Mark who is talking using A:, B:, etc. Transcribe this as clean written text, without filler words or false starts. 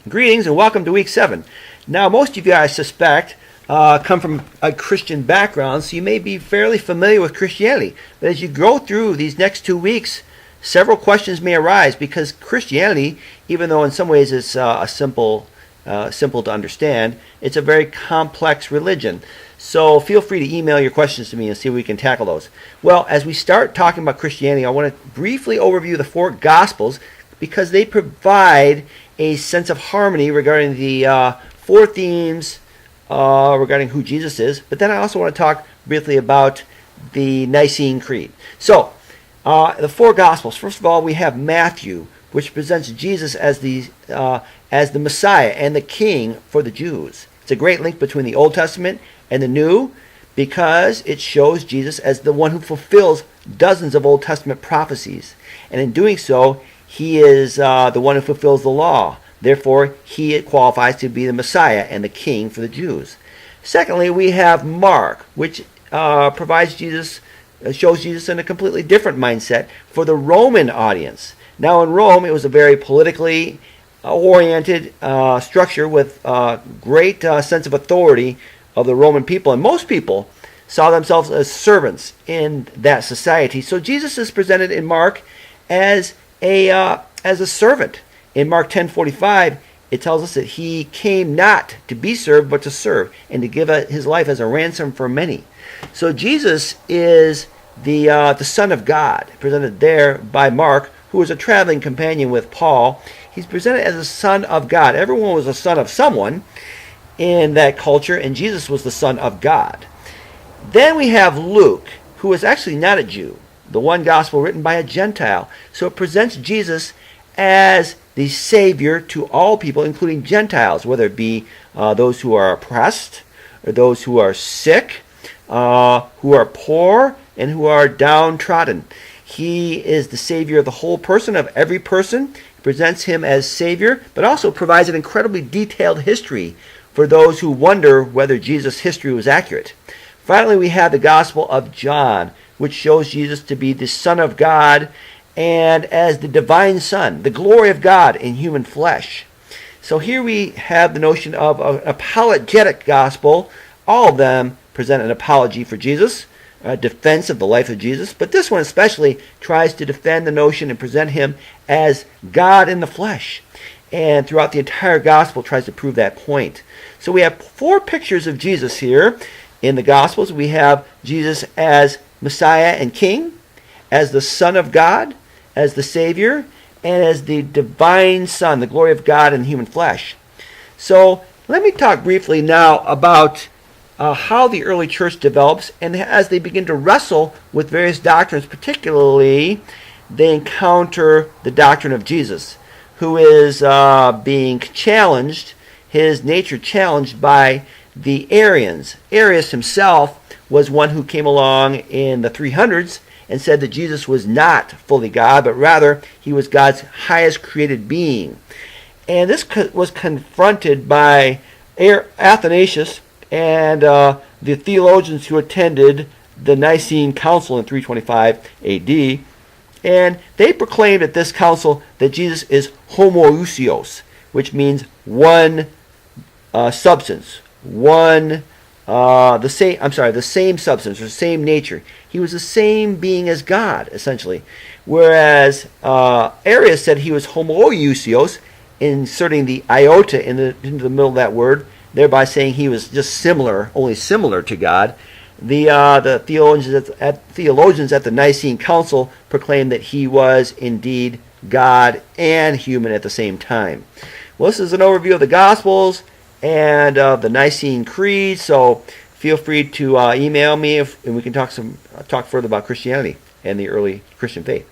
A: Greetings and welcome to week 7. Now, most of you, I suspect, come from a Christian background, so you may be fairly familiar with Christianity. But as you go through these next 2 weeks, several questions may arise because Christianity, even though in some ways it's simple to understand, it's a very complex religion. So feel free to email your questions to me and see if we can tackle those. Well, as we start talking about Christianity, I want to briefly overview the 4 Gospels because they provide a sense of harmony regarding the 4 themes regarding who Jesus is. But then I also want to talk briefly about the Nicene Creed. So, the 4 Gospels. First of all, we have Matthew, which presents Jesus as the Messiah and the King for the Jews. It's a great link between the Old Testament and the New because it shows Jesus as the one who fulfills dozens of Old Testament prophecies. And in doing so, he is the one who fulfills the law. Therefore, he qualifies to be the Messiah and the King for the Jews. Secondly, we have Mark, which shows Jesus in a completely different mindset for the Roman audience. Now, in Rome, it was a very politically oriented structure with great sense of authority of the Roman people, and most people saw themselves as servants in that society. So Jesus is presented in Mark as a servant. In Mark 10:45, it tells us that he came not to be served, but to serve, and to give his life as a ransom for many. So Jesus is the Son of God, presented there by Mark, who was a traveling companion with Paul. He's presented as a Son of God. Everyone was a son of someone in that culture, and Jesus was the Son of God. Then we have Luke, who is actually not a Jew, the one gospel written by a Gentile. So it presents Jesus as the Savior to all people, including Gentiles, whether it be those who are oppressed, or those who are sick, who are poor, and who are downtrodden. He is the Savior of the whole person, of every person. He presents him as Savior, but also provides an incredibly detailed history for those who wonder whether Jesus' history was accurate. Finally, we have the Gospel of John, which shows Jesus to be the Son of God and as the divine Son, the glory of God in human flesh. So here we have the notion of an apologetic gospel. All of them present an apology for Jesus, a defense of the life of Jesus, but this one especially tries to defend the notion and present him as God in the flesh. And throughout the entire gospel tries to prove that point. So we have 4 pictures of Jesus here in the Gospels. We have Jesus as Messiah and King, as the Son of God, as the Savior, and as the divine Son, the glory of God in human flesh. So let me talk briefly now about how the early church develops, and as they begin to wrestle with various doctrines, particularly they encounter the doctrine of Jesus, who is being challenged, his nature challenged by the Arians. Arius himself was one who came along in the 300s and said that Jesus was not fully God, but rather he was God's highest created being. And this was confronted by Athanasius and the theologians who attended the Nicene Council in 325 AD. And they proclaimed at this council that Jesus is homoousios, which means one substance, the same substance or same nature. He was the same being as God, essentially. Whereas Arius said he was homoousios, inserting the iota into the middle of that word, thereby saying he was just similar, only similar to God. The theologians at the Nicene Council proclaimed that he was indeed God and human at the same time. Well, this is an overview of the Gospels and of the Nicene Creed, so feel free to email me and we can talk further about Christianity and the early Christian faith.